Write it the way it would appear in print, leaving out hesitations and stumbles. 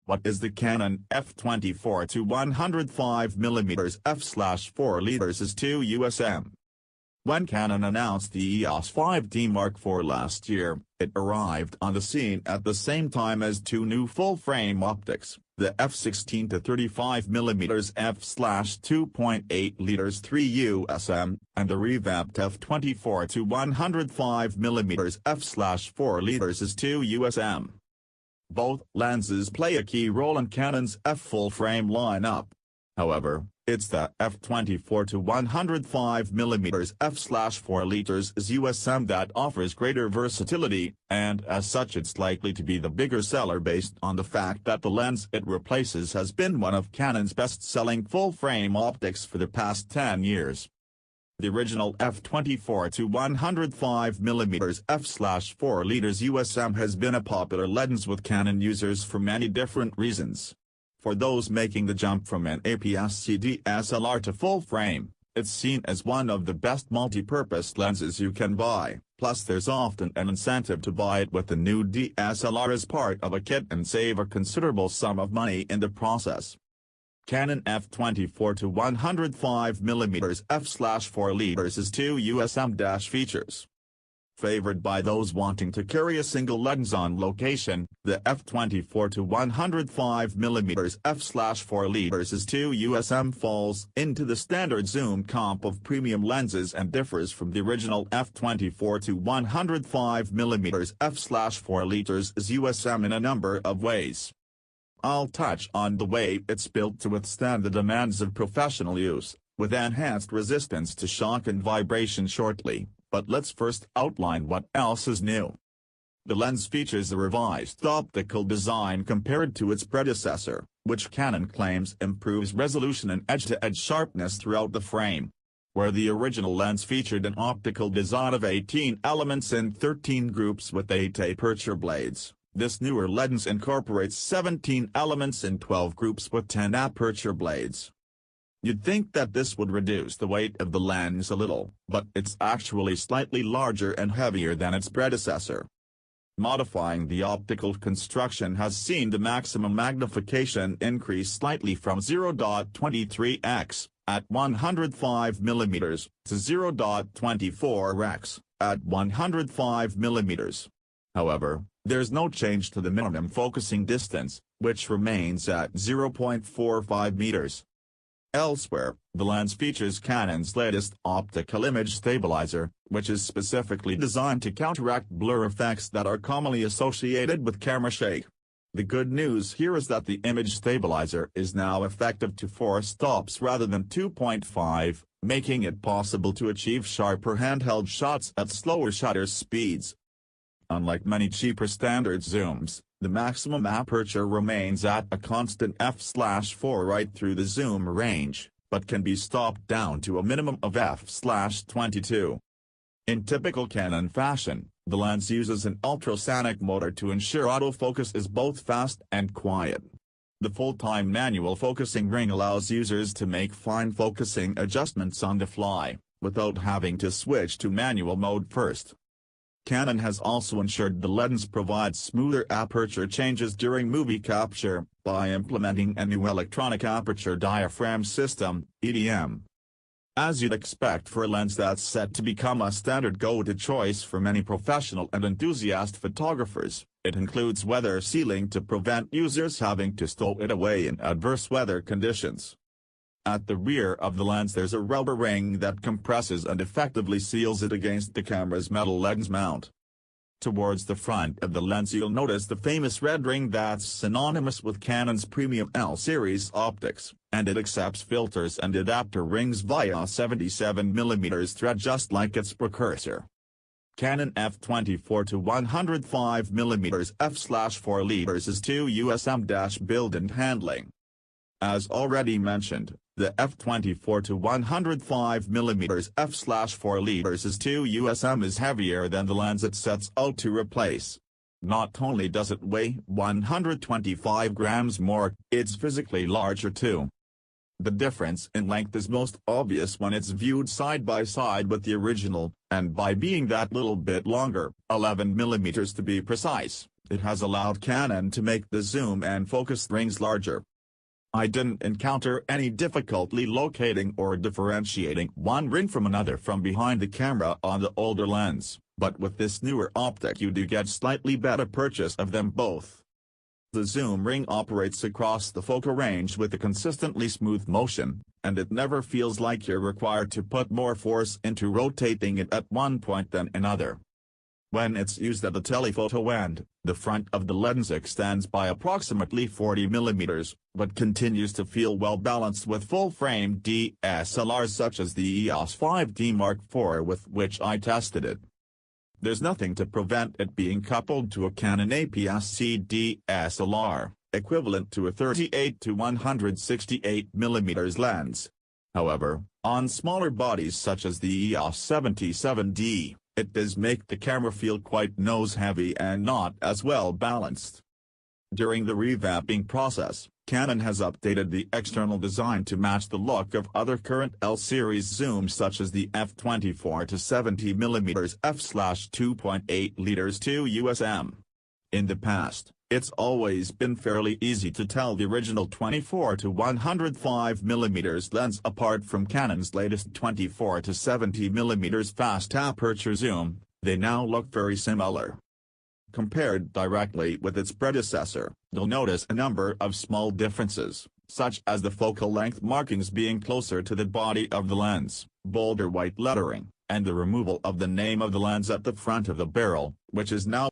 What is the Canon f/24 to 105mm f/4 liters 2 USM? When Canon announced the EOS 5D Mark IV last year, it arrived on the scene at the same time as two new full-frame optics, the f/16 to 35mm f/2.8 liters 3 USM, and the revamped f/24 to 105mm f/4 liters 2 USM. Both lenses play a key role in Canon's f full-frame lineup. However, it's the f/24 to 105mm f/4 liters USM that offers greater versatility, and as such it's likely to be the bigger seller based on the fact that the lens it replaces has been one of Canon's best-selling full-frame optics for the past 10 years. The original f/24 to 105mm f/4 liters USM has been a popular lens with Canon users for many different reasons. For those making the jump from an APS-C DSLR to full-frame, it's seen as one of the best multi-purpose lenses you can buy, plus there's often an incentive to buy it with the new DSLR as part of a kit and save a considerable sum of money in the process. Canon f/24 to 105mm f/4 liters 2 USM features. Favored by those wanting to carry a single lens on location, the f/24 to 105mm f/4 liters 2 USM falls into the standard zoom comp of premium lenses and differs from the original f/24 to 105mm f/4 liters USM in a number of ways. I'll touch on the way it's built to withstand the demands of professional use, with enhanced resistance to shock and vibration shortly, but let's first outline what else is new. The lens features a revised optical design compared to its predecessor, which Canon claims improves resolution and edge-to-edge sharpness throughout the frame. Where the original lens featured an optical design of 18 elements in 13 groups with 8 aperture blades, this newer lens incorporates 17 elements in 12 groups with 10 aperture blades. You'd think that this would reduce the weight of the lens a little, but it's actually slightly larger and heavier than its predecessor. Modifying the optical construction has seen the maximum magnification increase slightly from 0.23x at 105mm to 0.24x at 105mm. However, there's no change to the minimum focusing distance, which remains at 0.45 meters. Elsewhere, the lens features Canon's latest optical image stabilizer, which is specifically designed to counteract blur effects that are commonly associated with camera shake. The good news here is that the image stabilizer is now effective to 4 stops rather than 2.5, making it possible to achieve sharper handheld shots at slower shutter speeds. Unlike many cheaper standard zooms, the maximum aperture remains at a constant f/4 right through the zoom range, but can be stopped down to a minimum of f/22. In typical Canon fashion, the lens uses an ultrasonic motor to ensure autofocus is both fast and quiet. The full-time manual focusing ring allows users to make fine focusing adjustments on the fly, without having to switch to manual mode first. Canon has also ensured the lens provides smoother aperture changes during movie capture, by implementing a new electronic aperture diaphragm system, EDM. As you'd expect for a lens that's set to become a standard go-to choice for many professional and enthusiast photographers, it includes weather sealing to prevent users having to stow it away in adverse weather conditions. At the rear of the lens there's a rubber ring that compresses and effectively seals it against the camera's metal lens mount. Towards the front of the lens you'll notice the famous red ring that's synonymous with Canon's premium L-series optics, and it accepts filters and adapter rings via a 77mm thread just like its precursor. Canon f/24 to 105mm f/4 liters 2 USM build and handling. As already mentioned, the f/24 to 105mm f/4 liters 2 USM is heavier than the lens it sets out to replace. Not only does it weigh 125 grams more, it's physically larger too. The difference in length is most obvious when it's viewed side by side with the original, and by being that little bit longer, 11mm to be precise, it has allowed Canon to make the zoom and focus rings larger. I didn't encounter any difficulty locating or differentiating one ring from another from behind the camera on the older lens, but with this newer optic you do get slightly better purchase of them both. The zoom ring operates across the focal range with a consistently smooth motion, and it never feels like you're required to put more force into rotating it at one point than another. When it's used at a telephoto end, the front of the lens extends by approximately 40mm, but continues to feel well balanced with full-frame DSLRs such as the EOS 5D Mark IV with which I tested it. There's nothing to prevent it being coupled to a Canon APS-C DSLR, equivalent to a 38 to 168mm lens. However, on smaller bodies such as the EOS 77D, it does make the camera feel quite nose-heavy and not as well balanced. During the revamping process, Canon has updated the external design to match the look of other current L-series zooms such as the f24 to 70mm f/2.8 liters 2 USM. In the past, it's always been fairly easy to tell the original 24 to 105mm lens apart from Canon's latest 24 to 70mm fast aperture zoom. They now look very similar. Compared directly with its predecessor, you'll notice a number of small differences, such as the focal length markings being closer to the body of the lens, bolder white lettering, and the removal of the name of the lens at the front of the barrel, which is now